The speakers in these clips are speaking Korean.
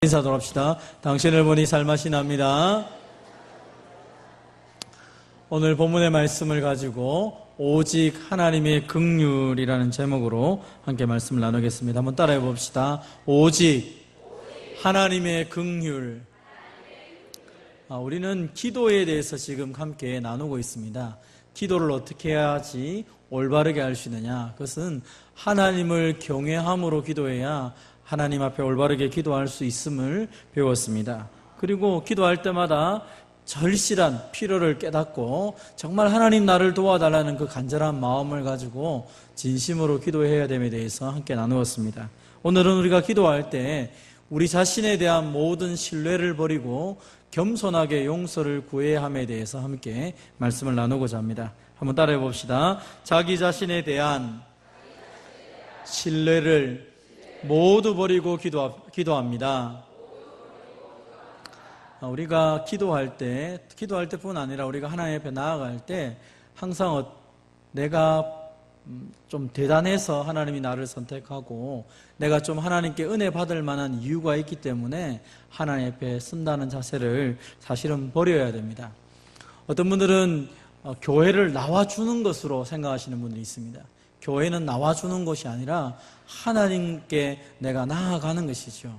인사하도록 합시다. 당신을 보니 살맛이 납니다. 오늘 본문의 말씀을 가지고 오직 하나님의 긍휼이라는 제목으로 함께 말씀을 나누겠습니다. 한번 따라해 봅시다. 오직 하나님의 긍휼. 우리는 기도에 대해서 지금 함께 나누고 있습니다. 기도를 어떻게 해야지 올바르게 할 수 있느냐? 그것은 하나님을 경외함으로 기도해야 하나님 앞에 올바르게 기도할 수 있음을 배웠습니다. 그리고 기도할 때마다 절실한 필요를 깨닫고 정말 하나님 나를 도와달라는 그 간절한 마음을 가지고 진심으로 기도해야 됨에 대해서 함께 나누었습니다. 오늘은 우리가 기도할 때 우리 자신에 대한 모든 신뢰를 버리고 겸손하게 용서를 구해야 함에 대해서 함께 말씀을 나누고자 합니다. 한번 따라해 봅시다. 자기 자신에 대한 신뢰를 모두 버리고 기도합니다. 우리가 기도할 때뿐 아니라 우리가 하나님 앞에 나아갈 때 항상 내가 좀 대단해서 하나님이 나를 선택하고 내가 좀 하나님께 은혜 받을 만한 이유가 있기 때문에 하나님 앞에 쓴다는 자세를 사실은 버려야 됩니다. 어떤 분들은 교회를 나와주는 것으로 생각하시는 분들이 있습니다. 교회는 나와주는 것이 아니라 하나님께 내가 나아가는 것이죠.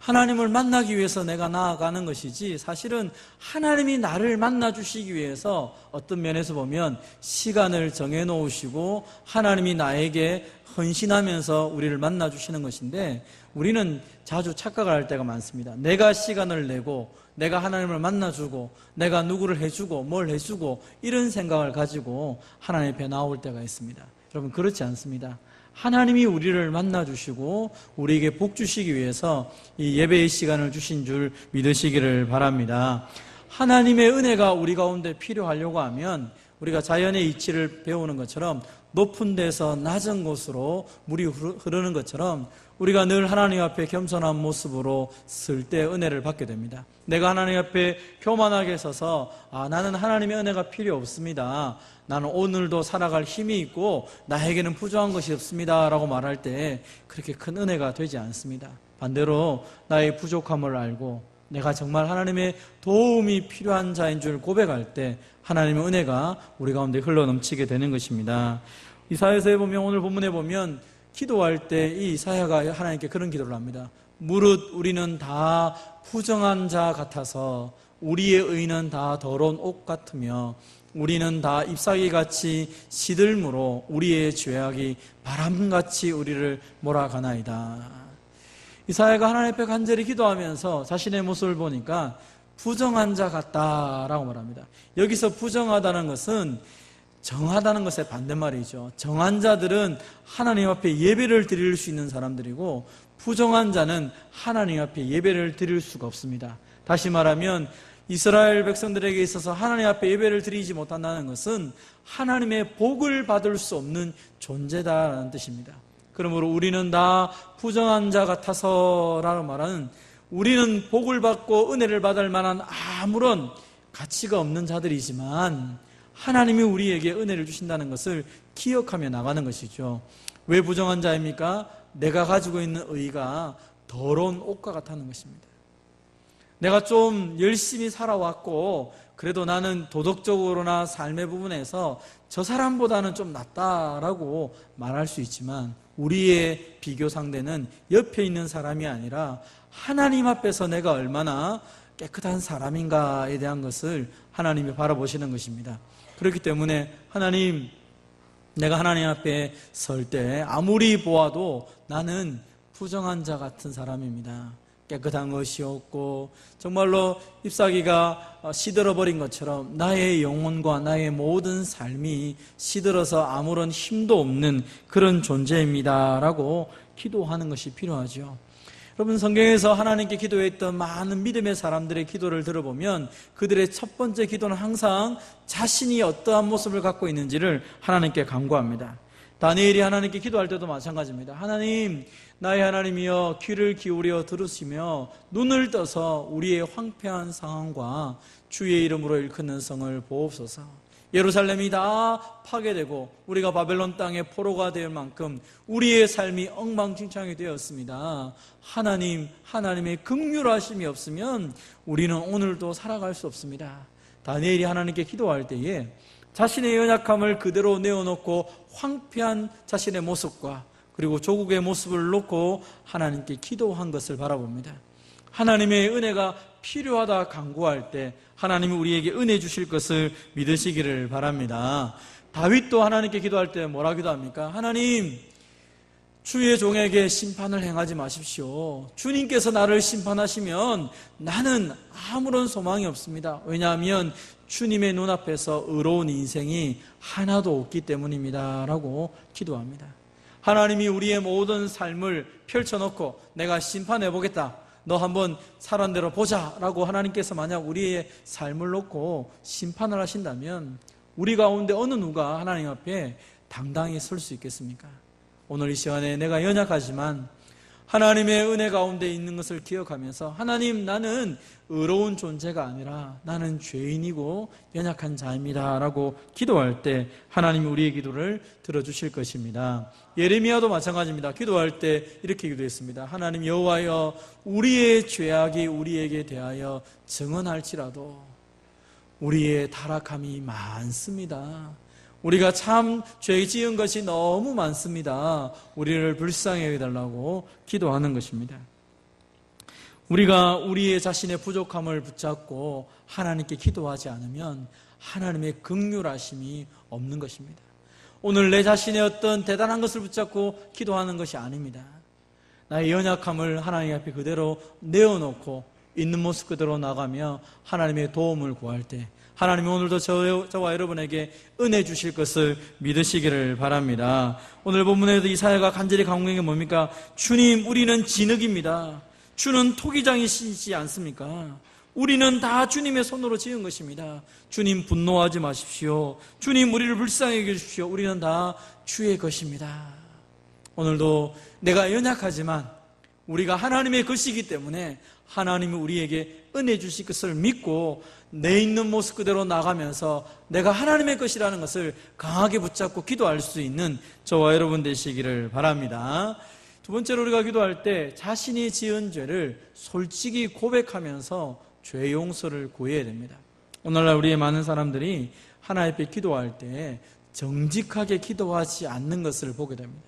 하나님을 만나기 위해서 내가 나아가는 것이지 사실은 하나님이 나를 만나주시기 위해서 어떤 면에서 보면 시간을 정해놓으시고 하나님이 나에게 헌신하면서 우리를 만나주시는 것인데 우리는 자주 착각을 할 때가 많습니다. 내가 시간을 내고 내가 하나님을 만나주고 내가 누구를 해주고 뭘 해주고 이런 생각을 가지고 하나님 앞에 나올 때가 있습니다. 여러분 그렇지 않습니다. 하나님이 우리를 만나주시고 우리에게 복 주시기 위해서 이 예배의 시간을 주신 줄 믿으시기를 바랍니다. 하나님의 은혜가 우리 가운데 필요하려고 하면 우리가 자연의 이치를 배우는 것처럼 높은 데서 낮은 곳으로 물이 흐르는 것처럼 우리가 늘 하나님 앞에 겸손한 모습으로 설 때 은혜를 받게 됩니다. 내가 하나님 앞에 교만하게 서서 나는 하나님의 은혜가 필요 없습니다. 나는 오늘도 살아갈 힘이 있고 나에게는 부족한 것이 없습니다 라고 말할 때 그렇게 큰 은혜가 되지 않습니다. 반대로 나의 부족함을 알고 내가 정말 하나님의 도움이 필요한 자인 줄 고백할 때 하나님의 은혜가 우리 가운데 흘러넘치게 되는 것입니다. 이사야서에 보면 오늘 본문에 보면 기도할 때 이 이사야가 하나님께 그런 기도를 합니다. 무릇 우리는 다 부정한 자 같아서 우리의 의는 다 더러운 옷 같으며 우리는 다 잎사귀같이 시들므로 우리의 죄악이 바람같이 우리를 몰아가나이다. 이사야가 하나님 앞에 간절히 기도하면서 자신의 모습을 보니까 부정한 자 같다라고 말합니다. 여기서 부정하다는 것은 정하다는 것의 반대말이죠. 정한 자들은 하나님 앞에 예배를 드릴 수 있는 사람들이고 부정한 자는 하나님 앞에 예배를 드릴 수가 없습니다. 다시 말하면 이스라엘 백성들에게 있어서 하나님 앞에 예배를 드리지 못한다는 것은 하나님의 복을 받을 수 없는 존재다라는 뜻입니다. 그러므로 우리는 다 부정한 자 같아서라는 말은 우리는 복을 받고 은혜를 받을 만한 아무런 가치가 없는 자들이지만 하나님이 우리에게 은혜를 주신다는 것을 기억하며 나가는 것이죠. 왜 부정한 자입니까? 내가 가지고 있는 의가 더러운 옷과 같다는 것입니다. 내가 좀 열심히 살아왔고 그래도 나는 도덕적으로나 삶의 부분에서 저 사람보다는 좀 낫다라고 말할 수 있지만 우리의 비교 상대는 옆에 있는 사람이 아니라 하나님 앞에서 내가 얼마나 깨끗한 사람인가에 대한 것을 하나님이 바라보시는 것입니다. 그렇기 때문에 내가 하나님 앞에 설 때 아무리 보아도 나는 부정한 자 같은 사람입니다. 깨끗한 것이 없고 정말로 잎사귀가 시들어버린 것처럼 나의 영혼과 나의 모든 삶이 시들어서 아무런 힘도 없는 그런 존재입니다 라고 기도하는 것이 필요하죠. 여러분 성경에서 하나님께 기도했던 많은 믿음의 사람들의 기도를 들어보면 그들의 첫 번째 기도는 항상 자신이 어떠한 모습을 갖고 있는지를 하나님께 간구합니다. 다니엘이 하나님께 기도할 때도 마찬가지입니다. 하나님, 나의 하나님이여 귀를 기울여 들으시며 눈을 떠서 우리의 황폐한 상황과 주의 이름으로 일컫는 성을 보옵소서. 예루살렘이 다 파괴되고 우리가 바벨론 땅의 포로가 될 만큼 우리의 삶이 엉망진창이 되었습니다. 하나님의 긍휼하심이 없으면 우리는 오늘도 살아갈 수 없습니다. 다니엘이 하나님께 기도할 때에 자신의 연약함을 그대로 내어놓고 황폐한 자신의 모습과 그리고 조국의 모습을 놓고 하나님께 기도한 것을 바라봅니다. 하나님의 은혜가 필요하다 간구할 때 하나님이 우리에게 은혜 주실 것을 믿으시기를 바랍니다. 다윗도 하나님께 기도할 때 뭐라 기도합니까? 하나님, 주의 종에게 심판을 행하지 마십시오. 주님께서 나를 심판하시면 나는 아무런 소망이 없습니다. 왜냐하면 주님의 눈앞에서 의로운 인생이 하나도 없기 때문입니다. 라고 기도합니다. 하나님이 우리의 모든 삶을 펼쳐놓고 내가 심판해보겠다, 너 한번 살한 대로 보자 라고 하나님께서 만약 우리의 삶을 놓고 심판을 하신다면 우리 가운데 어느 누가 하나님 앞에 당당히 설 수 있겠습니까? 오늘 이 시간에 내가 연약하지만 하나님의 은혜 가운데 있는 것을 기억하면서 하나님, 나는 의로운 존재가 아니라 나는 죄인이고 연약한 자입니다 라고 기도할 때 하나님이 우리의 기도를 들어주실 것입니다. 예레미야도 마찬가지입니다. 기도할 때 이렇게 기도했습니다. 하나님 여호와여, 우리의 죄악이 우리에게 대하여 증언할지라도 우리의 타락함이 많습니다. 우리가 참 죄 지은 것이 너무 많습니다. 우리를 불쌍히 여겨달라고 기도하는 것입니다. 우리가 우리의 자신의 부족함을 붙잡고 하나님께 기도하지 않으면 하나님의 긍휼하심이 없는 것입니다. 오늘 내 자신의 어떤 대단한 것을 붙잡고 기도하는 것이 아닙니다. 나의 연약함을 하나님 앞에 그대로 내어놓고 있는 모습 그대로 나가며 하나님의 도움을 구할 때 하나님이 오늘도 저와 여러분에게 은혜 주실 것을 믿으시기를 바랍니다. 오늘 본문에도 이사야가 간절히 간구한 게 뭡니까? 주님, 우리는 진흙입니다. 주는 토기장이시지 않습니까? 우리는 다 주님의 손으로 지은 것입니다. 주님, 분노하지 마십시오. 주님, 우리를 불쌍히 여겨주십시오. 우리는 다 주의 것입니다. 오늘도 내가 연약하지만 우리가 하나님의 것이기 때문에 하나님이 우리에게 은혜 주실 것을 믿고 내 있는 모습 그대로 나가면서 내가 하나님의 것이라는 것을 강하게 붙잡고 기도할 수 있는 저와 여러분 되시기를 바랍니다. 두 번째로 우리가 기도할 때 자신이 지은 죄를 솔직히 고백하면서 죄 용서를 구해야 됩니다. 오늘날 우리의 많은 사람들이 하나님 앞에 기도할 때 정직하게 기도하지 않는 것을 보게 됩니다.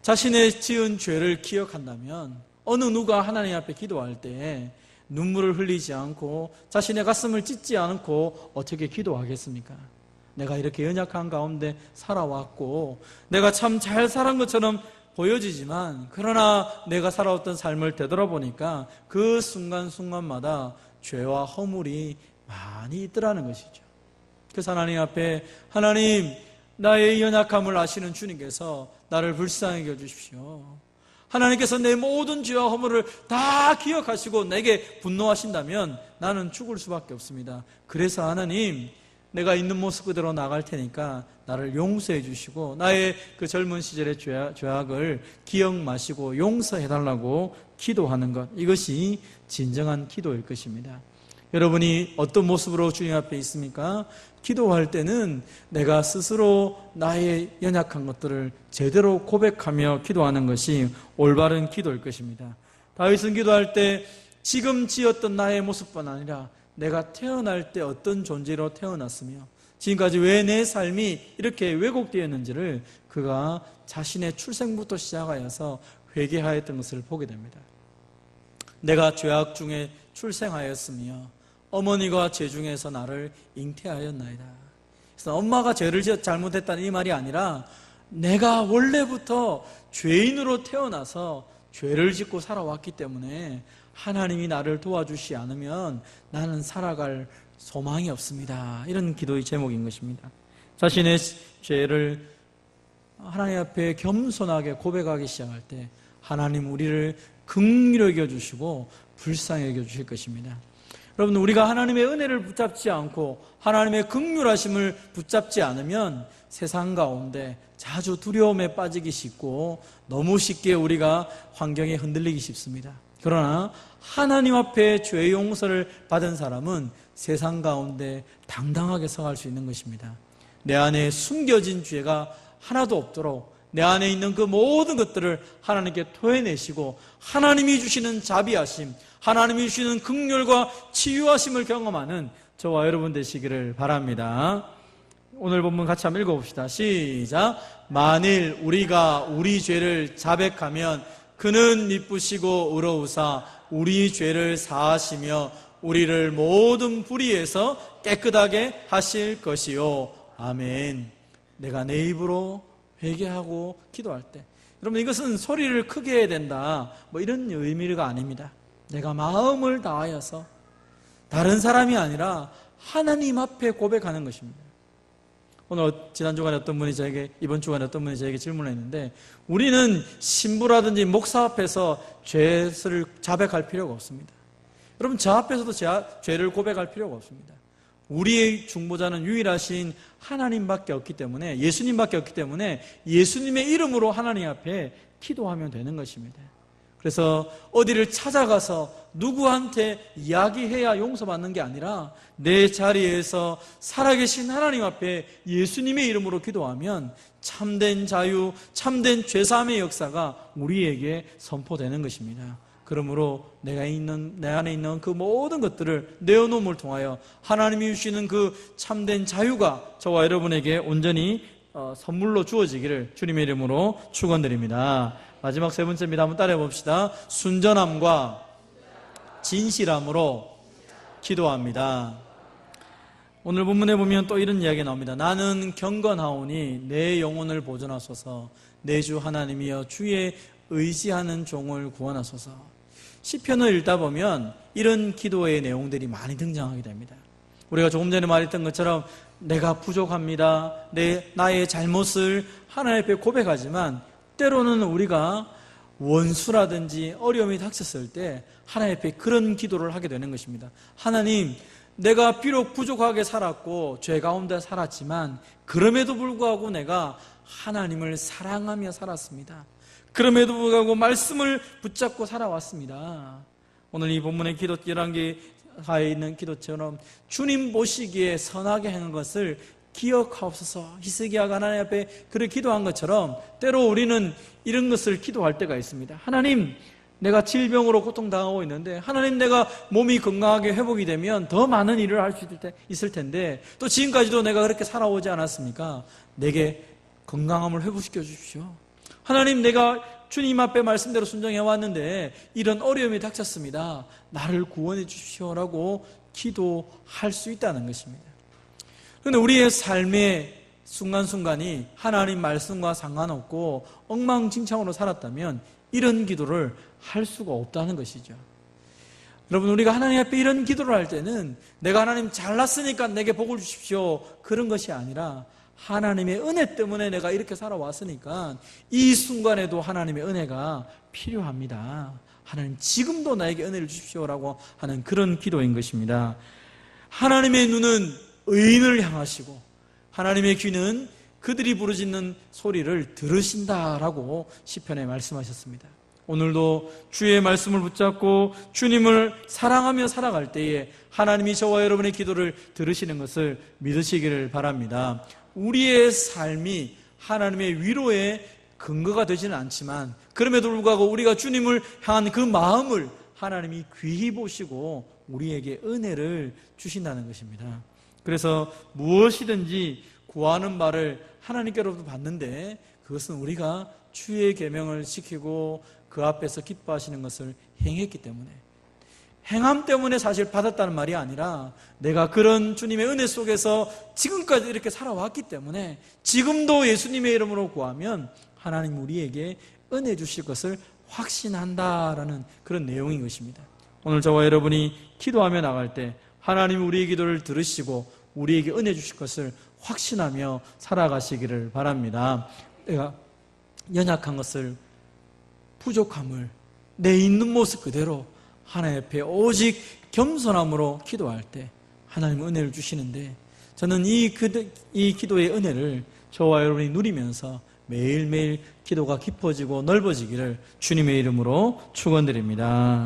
자신의 지은 죄를 기억한다면 어느 누가 하나님 앞에 기도할 때 눈물을 흘리지 않고 자신의 가슴을 찢지 않고 어떻게 기도하겠습니까? 내가 이렇게 연약한 가운데 살아왔고 내가 참 잘 살은 것처럼 보여지지만 그러나 내가 살아왔던 삶을 되돌아보니까 그 순간순간마다 죄와 허물이 많이 있더라는 것이죠. 그래서 하나님 앞에 하나님, 나의 연약함을 아시는 주님께서 나를 불쌍히 여겨주십시오. 하나님께서 내 모든 죄와 허물을 다 기억하시고 내게 분노하신다면 나는 죽을 수밖에 없습니다. 그래서 하나님, 내가 있는 모습 그대로 나갈 테니까 나를 용서해 주시고 나의 그 젊은 시절의 죄악을 기억 마시고 용서해달라고 기도하는 것, 이것이 진정한 기도일 것입니다. 여러분이 어떤 모습으로 주님 앞에 있습니까? 기도할 때는 내가 스스로 나의 연약한 것들을 제대로 고백하며 기도하는 것이 올바른 기도일 것입니다. 다윗은 기도할 때 지금 지었던 나의 모습뿐 아니라 내가 태어날 때 어떤 존재로 태어났으며 지금까지 왜 내 삶이 이렇게 왜곡되었는지를 그가 자신의 출생부터 시작하여서 회개하였던 것을 보게 됩니다. 내가 죄악 중에 출생하였으며 어머니가 죄 중에서 나를 잉태하였나이다. 그래서 엄마가 죄를 잘못했다는 이 말이 아니라 내가 원래부터 죄인으로 태어나서 죄를 짓고 살아왔기 때문에 하나님이 나를 도와주시 않으면 나는 살아갈 소망이 없습니다. 이런 기도의 제목인 것입니다. 자신의 죄를 하나님 앞에 겸손하게 고백하기 시작할 때 하나님 우리를 긍휼히 여겨주시고 불쌍히 여겨주실 것입니다. 여러분, 우리가 하나님의 은혜를 붙잡지 않고 하나님의 긍휼하심을 붙잡지 않으면 세상 가운데 자주 두려움에 빠지기 쉽고 너무 쉽게 우리가 환경에 흔들리기 쉽습니다. 그러나 하나님 앞에 죄 용서를 받은 사람은 세상 가운데 당당하게 서갈 수 있는 것입니다. 내 안에 숨겨진 죄가 하나도 없도록 내 안에 있는 그 모든 것들을 하나님께 토해내시고 하나님이 주시는 자비하심, 하나님이 주시는 긍휼과 치유하심을 경험하는 저와 여러분 되시기를 바랍니다. 오늘 본문 같이 한번 읽어봅시다. 시작. 만일 우리가 우리 죄를 자백하면 그는 미쁘시고 의로우사 우리 죄를 사하시며 우리를 모든 불의에서 깨끗하게 하실 것이요. 아멘. 내가 내 입으로 회개하고 기도할 때, 여러분 이것은 소리를 크게 해야 된다 뭐 이런 의미가 아닙니다. 내가 마음을 다하여서 다른 사람이 아니라 하나님 앞에 고백하는 것입니다. 오늘 지난 주간에 어떤 분이 저에게, 이번 주간에 어떤 분이 저에게 질문을 했는데, 우리는 신부라든지 목사 앞에서 죄를 자백할 필요가 없습니다. 여러분 저 앞에서도 죄를 고백할 필요가 없습니다. 우리의 중보자는 유일하신 하나님밖에 없기 때문에, 예수님밖에 없기 때문에 예수님의 이름으로 하나님 앞에 기도하면 되는 것입니다. 그래서 어디를 찾아가서 누구한테 이야기해야 용서받는 게 아니라 내 자리에서 살아계신 하나님 앞에 예수님의 이름으로 기도하면 참된 자유, 참된 죄사함의 역사가 우리에게 선포되는 것입니다. 그러므로 내 안에 있는 그 모든 것들을 내어놓음을 통하여 하나님이 주시는 그 참된 자유가 저와 여러분에게 온전히 선물로 주어지기를 주님의 이름으로 축원드립니다. 마지막 세 번째입니다. 한번 따라해 봅시다. 순전함과 진실함으로 기도합니다. 오늘 본문에 보면 또 이런 이야기가 나옵니다. 나는 경건하오니 내 영혼을 보존하소서. 내 주 하나님이여 주의 의지하는 종을 구원하소서. 시편을 읽다 보면 이런 기도의 내용들이 많이 등장하게 됩니다. 우리가 조금 전에 말했던 것처럼 내가 부족합니다. 나의 잘못을 하나님 앞에 고백하지만 때로는 우리가 원수라든지 어려움이 닥쳤을 때 하나님 앞에 그런 기도를 하게 되는 것입니다. 하나님, 내가 비록 부족하게 살았고 죄 가운데 살았지만 그럼에도 불구하고 내가 하나님을 사랑하며 살았습니다. 그럼에도 불구하고 말씀을 붙잡고 살아왔습니다. 오늘 이 본문의 기도 11개에 있는 기도처럼 주님 보시기에 선하게 행한 것을 기억하옵소서. 히스기야가 하나님 앞에 그렇게 기도한 것처럼 때로 우리는 이런 것을 기도할 때가 있습니다. 하나님, 내가 질병으로 고통당하고 있는데, 하나님, 내가 몸이 건강하게 회복이 되면 더 많은 일을 할 수 있을 텐데, 또 지금까지도 내가 그렇게 살아오지 않았습니까? 내게 건강함을 회복시켜 주십시오. 하나님, 내가 주님 앞에 말씀대로 순종해 왔는데 이런 어려움이 닥쳤습니다. 나를 구원해 주십시오라고 기도할 수 있다는 것입니다. 그런데 우리의 삶의 순간순간이 하나님 말씀과 상관없고 엉망진창으로 살았다면 이런 기도를 할 수가 없다는 것이죠. 여러분, 우리가 하나님 앞에 이런 기도를 할 때는 내가 하나님 잘났으니까 내게 복을 주십시오 그런 것이 아니라 하나님의 은혜 때문에 내가 이렇게 살아왔으니까 이 순간에도 하나님의 은혜가 필요합니다. 하나님, 지금도 나에게 은혜를 주십시오라고 하는 그런 기도인 것입니다. 하나님의 눈은 의인을 향하시고 하나님의 귀는 그들이 부르짖는 소리를 들으신다라고 시편에 말씀하셨습니다. 오늘도 주의 말씀을 붙잡고 주님을 사랑하며 살아갈 때에 하나님이 저와 여러분의 기도를 들으시는 것을 믿으시기를 바랍니다. 우리의 삶이 하나님의 위로의 근거가 되지는 않지만 그럼에도 불구하고 우리가 주님을 향한 그 마음을 하나님이 귀히 보시고 우리에게 은혜를 주신다는 것입니다. 그래서 무엇이든지 구하는 바를 하나님께로부터 받는데 그것은 우리가 주의 계명을 지키고 그 앞에서 기뻐하시는 것을 행했기 때문에, 행함 때문에 사실 받았다는 말이 아니라 내가 그런 주님의 은혜 속에서 지금까지 이렇게 살아왔기 때문에 지금도 예수님의 이름으로 구하면 하나님 우리에게 은혜 주실 것을 확신한다라는 그런 내용인 것입니다. 오늘 저와 여러분이 기도하며 나갈 때 하나님이 우리의 기도를 들으시고 우리에게 은혜 주실 것을 확신하며 살아가시기를 바랍니다. 내가 연약한 것을, 부족함을 내 있는 모습 그대로 하나님 앞에 오직 겸손함으로 기도할 때 하나님은 은혜를 주시는데, 저는 이 기도의 은혜를 저와 여러분이 누리면서 매일매일 기도가 깊어지고 넓어지기를 주님의 이름으로 축원드립니다.